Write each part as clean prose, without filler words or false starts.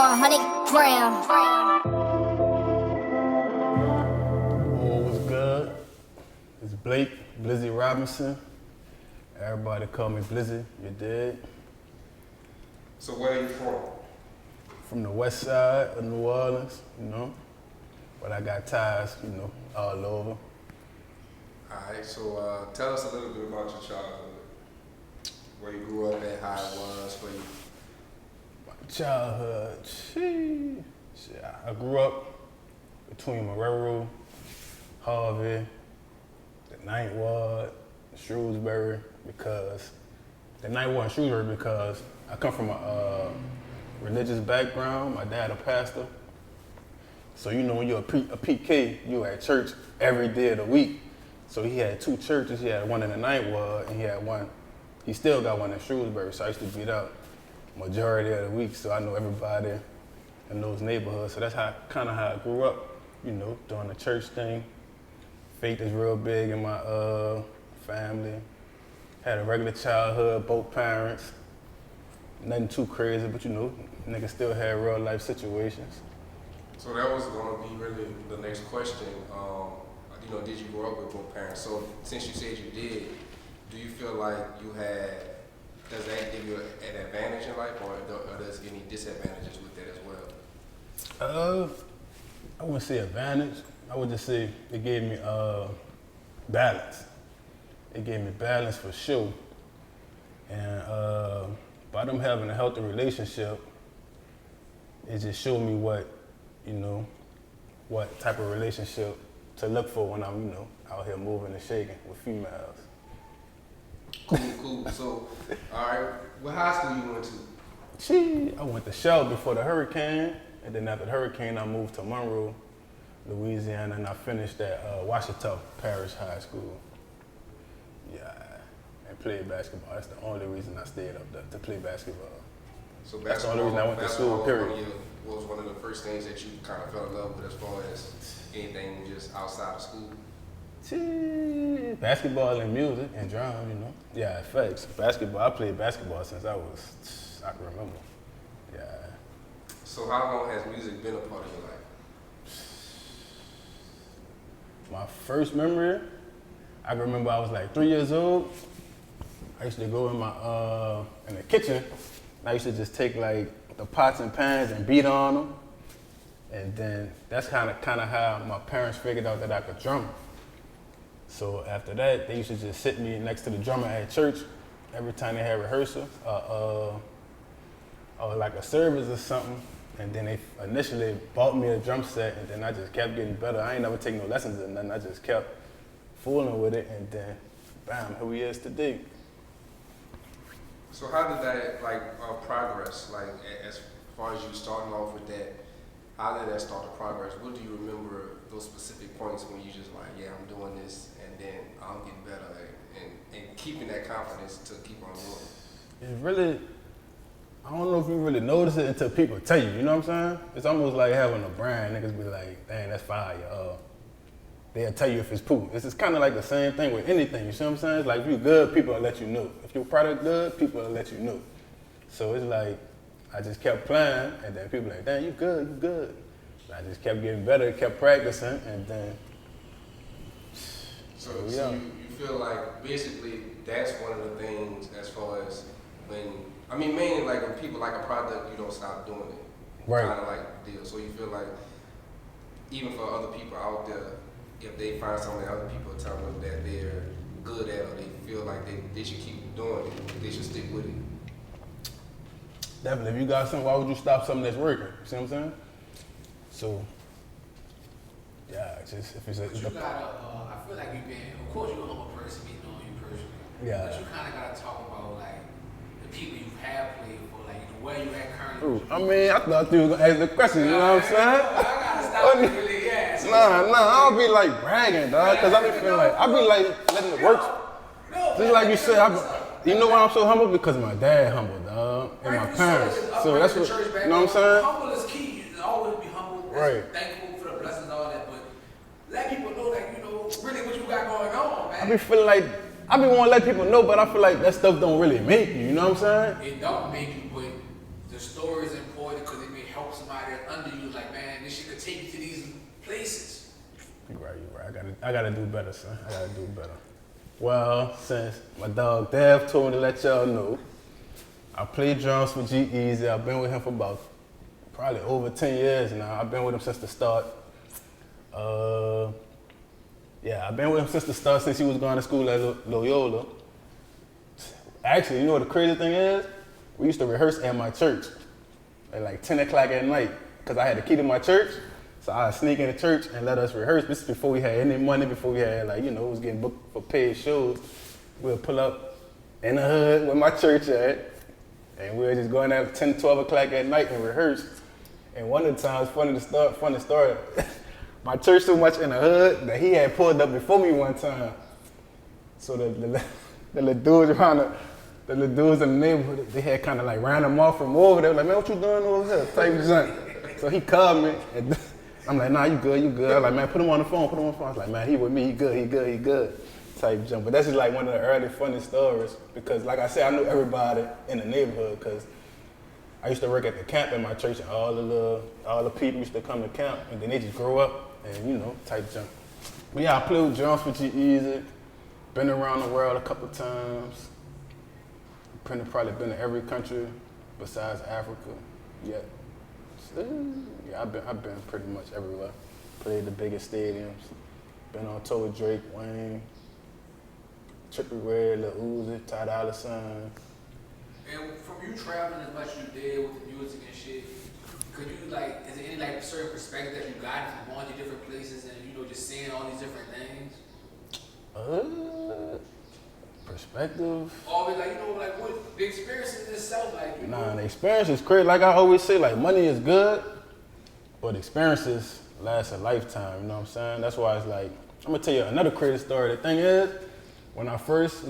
100 grams. Oh, what's good? It's Blake, Blizzy Robinson. Everybody call me Blizzy, you dig? So where are you from? From the west side of New Orleans, you know. But I got ties, you know, all over. Alright, so tell us a little bit about your childhood. Where you grew up at, how it was for you. My childhood, shit. I grew up between Marrero, Harvey, the Ninth Ward, Shrewsbury, because the Ninth Ward and Shrewsbury because I come from a religious background. My dad a pastor. So you know when you're a PK, you at church every day of the week. So he had two churches. He had one in the Ninth Ward and he still got one in Shrewsbury. So I used to be out majority of the week. So I know everybody in those neighborhoods. So that's kind of how I grew up, you know, doing the church thing. Faith is real big in my family. Had a regular childhood, both parents. Nothing too crazy, but you know, niggas still had real life situations. So that was going to be really the next question. You know, did you grow up with both parents? So since you said you did, do you feel like does that give you an advantage in life or does it give any disadvantages with that as well? I wouldn't say advantage. I would just say it gave me balance. It gave me balance for sure. And by them having a healthy relationship, it just showed me what type of relationship to look for when I'm, out here moving and shaking with females. Cool. So, all right, what high school you went to? I went to Shell before the hurricane, and then after the hurricane, I moved to Monroe, Louisiana, and I finished at Washita Parish High School. Yeah, and played basketball. That's the only reason I stayed up there, to play basketball. So that's the only reason I went to school, period. Was one of the first things that you kind of fell in love with as far as anything just outside of school? Basketball and music and drums, you know. Yeah, facts. Basketball, I played basketball since I can remember. Yeah. So how long has music been a part of your life? My first memory, I can remember I was like 3 years old. I used to go in the kitchen. I used to just take like the pots and pans and beat on them. And then that's kind of how my parents figured out that I could drum. So after that, they used to just sit me next to the drummer at church every time they had rehearsal or like a service or something. And then they initially bought me a drum set, and then I just kept getting better. I ain't never taken no lessons or nothing. I just kept fooling with it, and then bam, here we is today. So how did that progress? Like as far as you starting off with that, how did that start the progress? What do you remember those specific points when you just like, yeah, I'm doing this, and then I'm getting better, and keeping that confidence to keep on doing it? It really, I don't know if you really notice it until people tell you. You know what I'm saying? It's almost like having a brand. Niggas be like, dang, that's fire. They'll tell you if it's poop. It's kind of like the same thing with anything. You see what I'm saying? It's like if you're good, people will let you know. If your product good, people will let you know. So it's like I just kept playing, and then people like, damn, you good. And I just kept getting better, kept practicing, and then. So you feel like basically that's one of the things as far as mainly like when people like a product, you don't stop doing it. Right. Kind of like deal. So you feel like even for other people out there, if they find something that other people tell them that they're good at, or they feel like they should keep doing it, they should stick with it. Definitely. If you got something, why would you stop something that's working? See what I'm saying? So, yeah, it's just if it's I feel like you've been, of course, you're a humble person, we know you personally. Yeah. But you kind of got to talk about like the people you have played for, like where you at currently. Ooh, I mean, I thought you were gonna ask the question. You know what I'm saying? I gotta stop you really, yeah. So, Nah, I don't be like bragging, dog, cause I be feeling like I be like letting it work. Just like you said, you know why I'm so humble? Because my dad humble, dog, and my parents. So that's what, you know what I'm saying? Humble is key. You always be humble. Right. Thankful for the blessings, all that, but let people know that really what you got going on, man. I be feeling like I be wanting to let people know, but I feel like that stuff don't really make you. You know what I'm saying? It don't make you, but the story is important because it may help somebody that's under you. Like, man, this shit could take you to these places. You're right. I gotta do better, son. I gotta do better. Well, since my dog Dev told me to let y'all know, I play drums for G-Eazy. I've been with him for about probably over 10 years now. I've been with him since the start. I've been with him since the start, since he was going to school at Loyola. Actually, you know what the crazy thing is? We used to rehearse at my church at like 10 o'clock at night because I had the key to my church. So I'd sneak in the church and let us rehearse. This is before we had any money, before we had was getting booked for paid shows. We'll pull up in the hood where my church at, and we'll just go in there at 10, 12 o'clock at night and rehearse. And one of the times, funny story, my church so much in the hood that he had pulled up before me one time. So the little dudes the little dudes in the neighborhood, they had kind of like ran him off from over there, like, man, what you doing over here? Type of junk. So he called me, and I'm like, nah, you good. I'm like, man, put him on the phone. I was like, man, he with me, he good. Type jump. But that's just like one of the early funny stories because, like I said, I knew everybody in the neighborhood because I used to work at the camp in my church, and all the people used to come to camp, and then they just grow up and type jump. But yeah, I played drums for G-Eazy. Been around the world a couple times. Probably been to every country besides Africa. Yeah, I've been pretty much everywhere. Played the biggest stadiums. Been on tour with Drake, Wayne, Trippie Redd, Lil Uzi, Ty Dolla $ign. And from you traveling as much as you did with the music and shit, could you is there any certain perspective that you got from going to different places and just seeing all these different things? Perspective. Always what the experience in itself, Nah, the experience is crazy. Like I always say, money is good, but experiences last a lifetime. You know what I'm saying? That's why it's like, I'm gonna tell you another crazy story. The thing is, when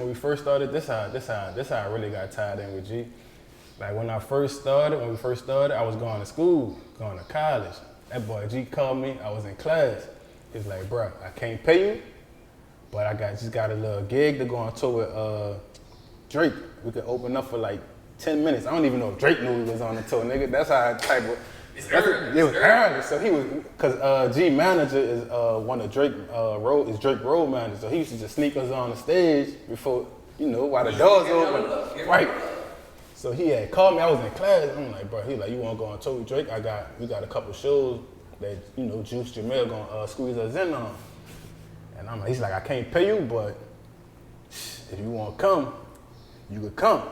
we first started, this how I really got tied in with G. Like when we first started, I was going to school, going to college. That boy G called me. I was in class. He's like, bro, I can't pay you, but I just got a little gig to go on tour with Drake. We could open up for like 10 minutes. I don't even know if Drake knew we was on the tour, nigga. That's how I type of. It's early. It was early. So he was, cause G manager is one of Drake Drake road manager. So he used to just sneak us on the stage before, while the doors open. Right. So he had called me. I was in class. I'm like, bro, he like, you wanna go on tour with Drake? We got a couple shows that Juice Jamel gonna squeeze us in on. And I'm like, he's like, I can't pay you, but if you wanna come, you could come. I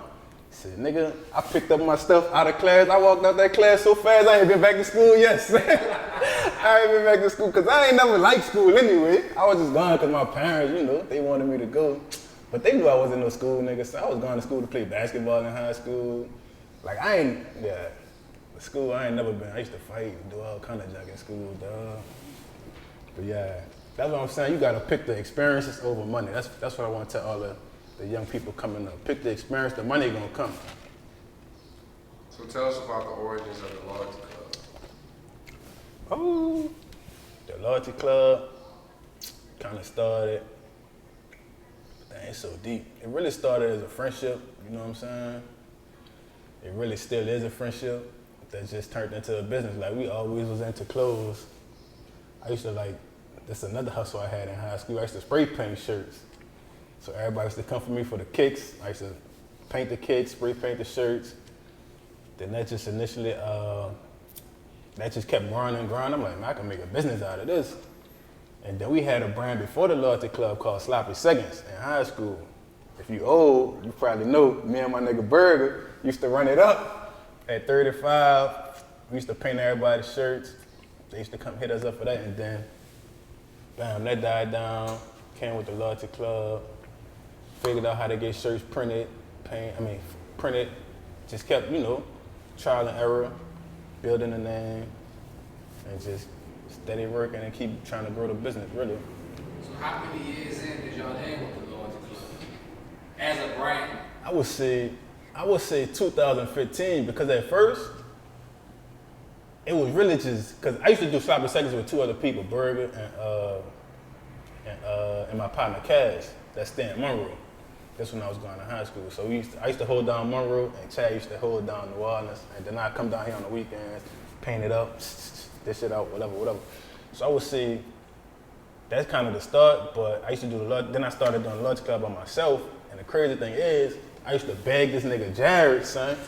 said, nigga, I picked up my stuff out of class. I walked out that class so fast, I ain't been back to school yet. I ain't been back to school because I ain't never liked school anyway. I was just going because my parents, they wanted me to go. But they knew I wasn't no school nigga, so I was going to school to play basketball in high school. Like, school, I ain't never been. I used to fight and do all kind of junk in school, dog. But yeah, that's what I'm saying. You gotta pick the experiences over money. That's what I want to tell all the young people coming up. Pick the experience, the money gonna come. So tell us about the origins of the Loyalty Club. Oh, the Loyalty Club kind of started, dang, it's so deep. It really started as a friendship, you know what I'm saying? It really still is a friendship that just turned into a business. Like, we always was into clothes. I used to this is another hustle I had in high school. I used to spray paint shirts. So everybody used to come for me for the kicks. I used to paint the kicks, spray paint the shirts. Then that just initially, that just kept growing and growing. I'm like, man, I can make a business out of this. And then we had a brand before the Loyalty Club called Sloppy Seconds in high school. If you old, you probably know, me and my nigga Burger used to run it up at 35. We used to paint everybody's shirts. They used to come hit us up for that, and then, bam, that died down. Came with the Loyalty Club. Figured out how to get shirts printed, printed. Just kept, trial and error, building a name, and just steady working and keep trying to grow the business, really. So how many years in did y'all name with the Loyalty Club as a brand? I would say 2015, because at first, it was really just, because I used to do Sloppy Seconds with two other people, Burger and my partner Cash, that's Stan Monroe. That's when I was going to high school. So I used to hold down Monroe, and Chad used to hold down New Orleans. And then I'd come down here on the weekends, paint it up, this shit out, whatever. So I would say that's kind of the start, but I used to do the lunch. Then I started doing lunch club by myself. And the crazy thing is, I used to beg this nigga Jared, son.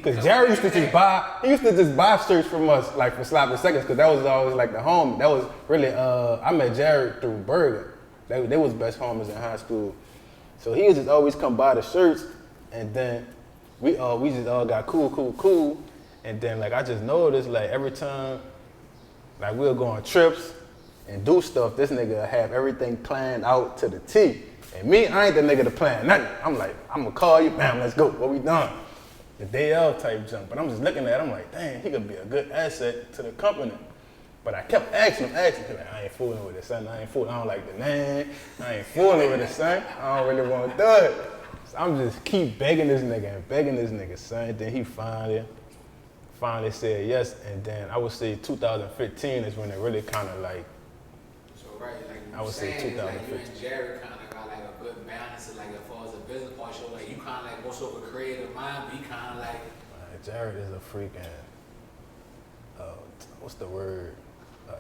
Cause Jared used to just buy shirts from us, like for Sloppy Seconds, cause that was always like the home. That was really, I met Jared through Bergen. They was best homies in high school. So he would just always come buy the shirts, and then we just all got cool. And then like I just noticed like every time, like we'll go on trips and do stuff, this nigga will have everything planned out to the T. And me, I ain't the nigga to plan nothing. I'm like, I'm gonna call you, bam, let's go, what we done? The day of type jump. But I'm just looking at it, I'm like, dang, he could be a good asset to the company. But I kept asking him, like, I ain't fooling with it, son. I don't like the name. I ain't fooling with it, son. I don't really want to do it. So I'm just keep begging this nigga, son. Then he finally said yes. And then I would say 2015 is when it really kind of like, so right, like I would say 2015. Like you and Jared kind of got like a good balance, like as far as the business part, so like you kind of like more so of a creative mind, but he kind of like. Jared is a freaking, what's the word?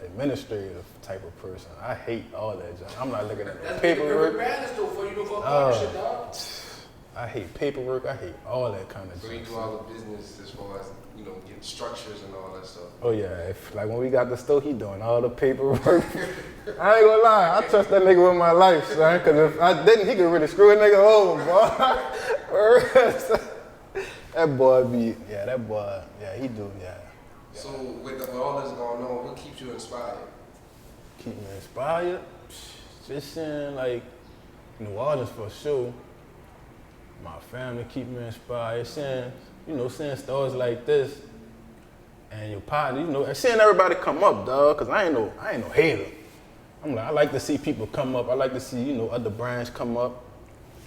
Administrative type of person. I hate all that junk. I'm not looking at the paperwork. Balance though for you to go partnership, dog. I hate paperwork. I hate all that kind of So junk. you do all the business as far as, you know, getting structures and all that stuff. Oh yeah, like when we got the store, he doing all the paperwork. I ain't gonna lie, I trust that nigga with my life, son. Cause if I didn't, he could really screw a nigga over, boy. That boy, he do, yeah. So with all this going on, what keeps you inspired? Keep me inspired? Just seeing like New Orleans for sure. My family keep me inspired. Seeing stories like this and your partner, and seeing everybody come up, dog, cause I ain't no hater. I like to see people come up. I like to see, other brands come up.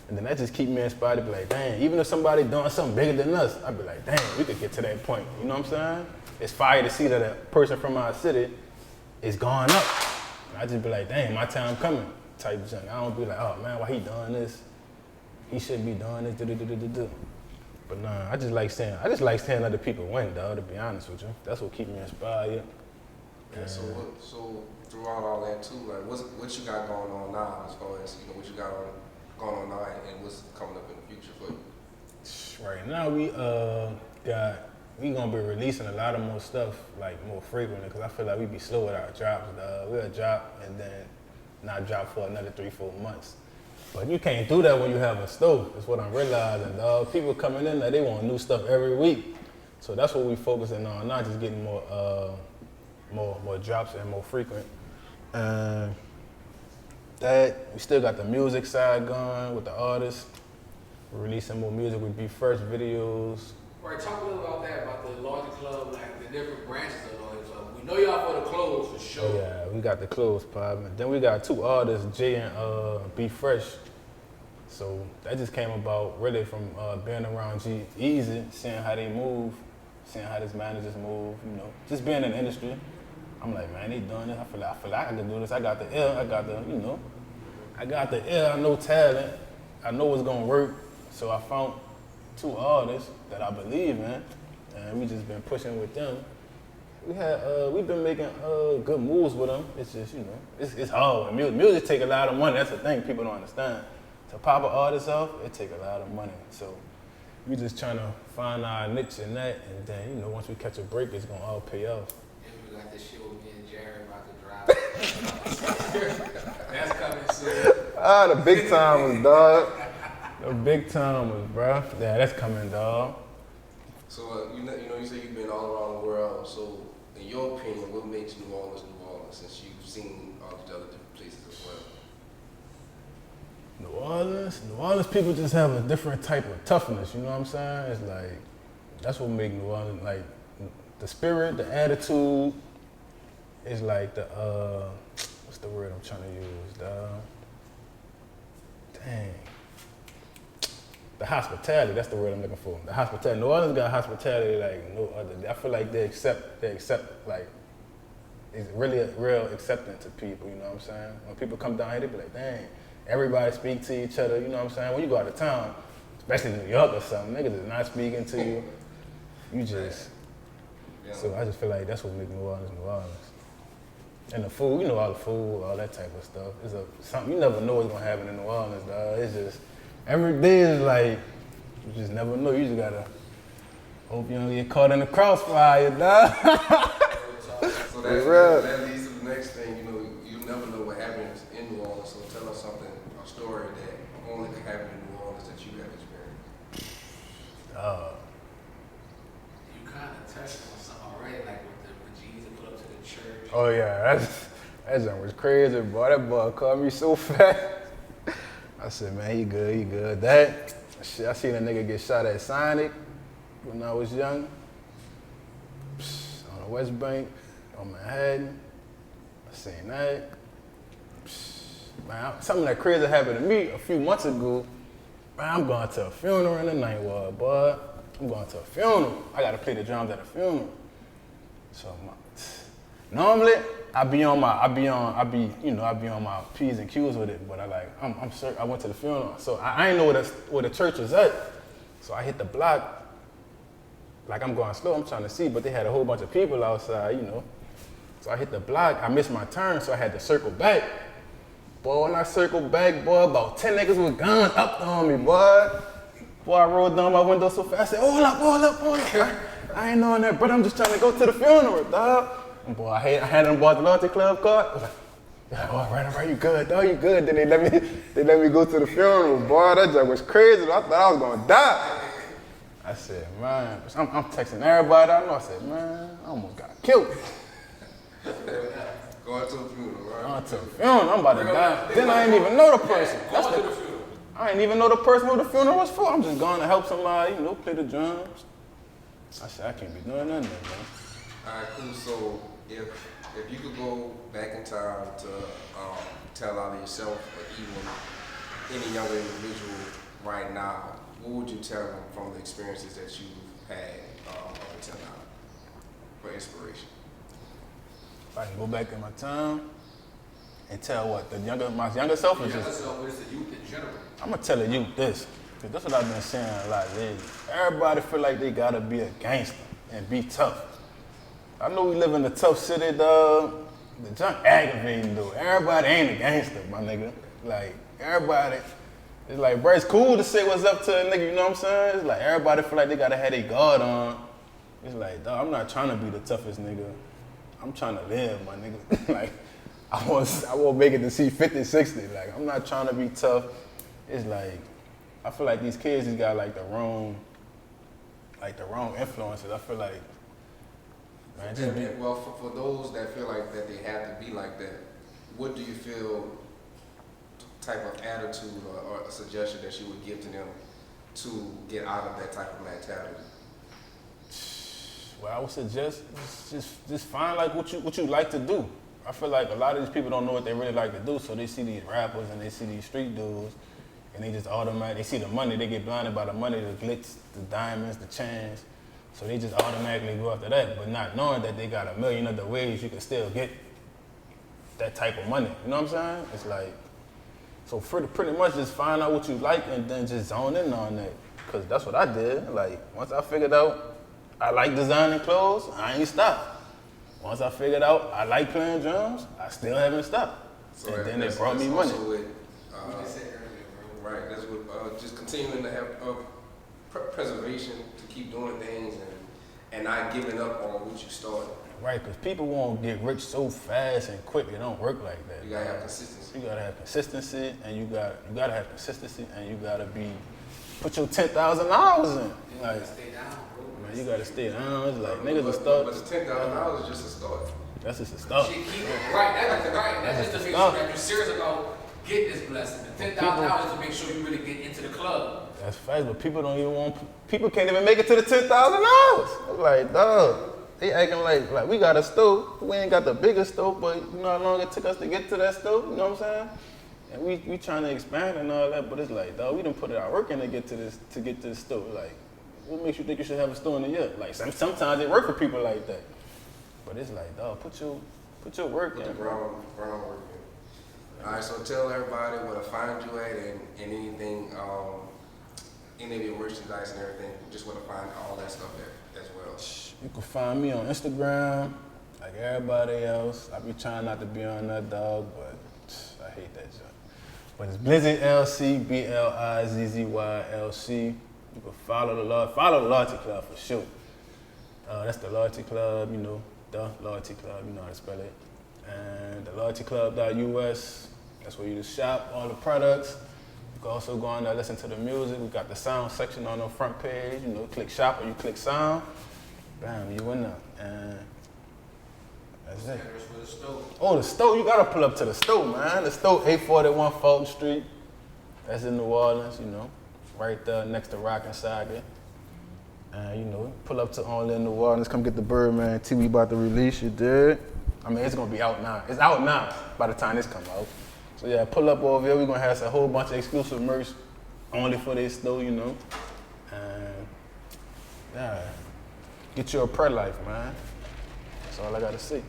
And then that just keep me inspired to be like, dang, even if somebody doing something bigger than us, I'd be like, dang, we could get to that point. You know what I'm saying? It's fire to see that a person from our city is going up. And I just be like, dang, my time coming type junk. I don't be like, oh man, why he doing this? He shouldn't be doing this, But nah, I just like seeing other people win, dog, to be honest with you. That's what keep me inspired. Yeah, so throughout all that too, like what you got going on now as far as, what you got going on now and what's coming up in the future for you? Right now we gonna be releasing a lot of more stuff, like more frequently, because I feel like we be slow with our drops, dog. We'll drop and then not drop for another 3-4 months. But you can't do that when you have a stove. That's what I'm realizing, dog. People coming in there, they want new stuff every week. So that's what we focusing on, not just getting more drops and more frequent. That we still got the music side going with the artists. We're releasing more music with Be First videos. Right, talk a little about that, about the Larger Club, like the different branches of the Larger Club. We know y'all for the clothes for sure. Yeah, we got the clothes popping. Then we got 2 artists, Jay and Be Fresh. So that just came about really from being around G-Eazy, seeing how they move, seeing how his managers move, just being in the industry. I'm like, man, they doing this. I feel like I can do this. I got the ear. I got the ear. I know talent. I know what's gonna work. So I found 2 artists that I believe in, and we just been pushing with them. We've been making good moves with them. It's just, it's hard. Music take a lot of money. That's the thing people don't understand. To pop an artist off, it take a lot of money. So we just trying to find our niche in that, and then, once we catch a break, it's gonna all pay off. We got this shit with me and Jared about to drop. That's coming soon. The big timers, dog. The big timers, bro. Yeah, that's coming, dog. So you say you've been all around the world. So in your opinion, what makes New Orleans, since you've seen all these other different places as well? New Orleans people just have a different type of toughness. You know what I'm saying? It's like that's what makes New Orleans like. The spirit, the attitude is like the, what's the word I'm trying to use, dog? Dang. The hospitality, that's the word I'm looking for. The hospitality. New Orleans got hospitality like no other. I feel like they accept like, it's really a real acceptance to people, you know what I'm saying? When people come down here, they be like, dang, everybody speak to each other, you know what I'm saying? When you go out of town, especially New York or something, niggas is not speaking to you. You just, Yeah. so I just feel like that's what makes New Orleans, New Orleans. And the food, you know, all the food, all that type of stuff. It's something you never know what's gonna happen in New Orleans, dog. It's just, every day is like, you just never know. You just gotta hope you don't get caught in the crossfire, dog. So Real. that leads to the next thing. You know, you never know what happens in New Orleans. So tell us something, a story that only could happen in New Orleans that you have experienced. You kind of touched on something already, like when Jesus put up to the church. Oh yeah, that junk was crazy, boy. That boy called me so fast. I said, man, he good. That shit, I seen a nigga get shot at Sonic when I was young. On the West Bank, on Manhattan. I seen that. Man, something that crazy happened to me a few months ago. Man, I'm going to a funeral in the Ninth Ward, boy. I'm going to a funeral. I gotta play the drums at a funeral. So normally I be on my P's and Q's with it, but I went to the funeral, so I ain't know where the church was at. So I hit the block, like I'm going slow, I'm trying to see, but they had a whole bunch of people outside, you know. So I hit the block, I missed my turn, so I had to circle back. Boy, when I circled back, boy, about 10 niggas with guns up on me, boy. Boy, I rolled down my window so fast, I said, hold up. I ain't knowing that, brother, I'm just trying to go to the funeral, dog. And boy, I had them bought the loyalty club card. I was like, oh, all right, you good, dog, you good. Then they let me go to the funeral, boy. That joke was crazy. I thought I was gonna die. I said, man, I'm texting everybody I know. I said, man, I almost got killed. Going to a funeral, right? Going to a funeral, I'm about to die. Then I didn't even know the person. I didn't even know the person who the funeral was for. I'm just going to help somebody, you know, play the drums. I said, I can't be doing nothing, man. All right, cool. So if you could go back in time to tell out of yourself or even any younger individual right now, what would you tell them from the experiences that you've had up until now for inspiration? If I can go back in my time and tell what, my younger self is Yeah, just, so what is the youth in general? I'm gonna tell the youth this, because that's what I've been saying a lot lately. Everybody feel like they gotta be a gangster and be tough. I know we live in a tough city, dog. The junk aggravating, though. Everybody ain't a gangster, my nigga. Like, everybody, it's like, bro, it's cool to say what's up to a nigga, you know what I'm saying? It's like, everybody feel like they gotta have their guard on. It's like, dog, I'm not trying to be the toughest nigga. I'm trying to live, my nigga. Like, I won't make it to see 50, 60. Like, I'm not trying to be tough. It's like, I feel like these kids just got like the wrong influences. I feel like, man, just be. Well, for those that feel like that they have to be like that, what do you feel type of attitude or a suggestion that you would give to them to get out of that type of mentality? Well, I would suggest just find like what you like to do. I feel like a lot of these people don't know what they really like to do, so they see these rappers and they see these street dudes, and they just they see the money, they get blinded by the money, the glitz, the diamonds, the chains, so they just automatically go after that, but not knowing that they got a million other ways you can still get that type of money. You know what I'm saying? It's like, so pretty much just find out what you like and then just zone in on that, because that's what I did. Like, once I figured out I like designing clothes, I ain't stopped. Once I figured out I like playing drums, I still haven't stopped. So and then it brought me money. With, right, that's what just continuing to have preservation, to keep doing things and not giving up on what you started. Right, because people won't get rich so fast and quick. It don't work like that. You gotta have consistency. You gotta have consistency, and you gotta have consistency, and you gotta put your 10,000 hours in. Like, Stay down, bro. man, you gotta stay down. It's like niggas will start. But the $10,000 is just a start. That's just a start. Shit, keep it right. That's just to make sure that you're serious about getting this blessing. The $10,000 is to make sure you really get into the club. That's facts, but people don't even want. People can't even make it to the $10,000. Like, dog. They acting like we got a stove. We ain't got the biggest stove, but you know how long it took us to get to that stove. You know what I'm saying? And we trying to expand and all that, but it's like, dog, we done put our work in to get to this stove. Like, what makes you think you should have a stove in a year? Like, sometimes it work for people like that, but it's like, dog, put your work Put in. the groundwork in. All right, so tell everybody where to find you at and anything, any of your merchandise and everything, just where to find all that stuff there as well. You can find me on Instagram, like everybody else. I be trying not to be on that dog, but I hate that junk. But it's Blizzy LC, BLIZZYLC. You can follow the Loyalty Club for sure. That's the Loyalty Club, you know, the Loyalty Club, you know how to spell it. And the loyaltyclub.us, that's where you just shop all the products. You can also go on there, listen to the music. We got the sound section on the front page. You know, click shop or you click sound. Bam, you in there. And that's it. Address for the stove. Oh, the stove, you gotta pull up to the stove, man. The stove, 841 Fulton Street. That's in New Orleans, you know, right there next to Rock and Saga. And you know, pull up to Only in New Orleans, come get the Birdman tea we about to release, you did. I mean, it's gonna be out now. It's out now by the time this come out. So yeah, pull up over here. We're gonna have a whole bunch of exclusive merch only for this store, you know. And yeah, get you a prayer life, man. That's all I gotta say.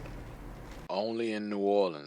Only in New Orleans.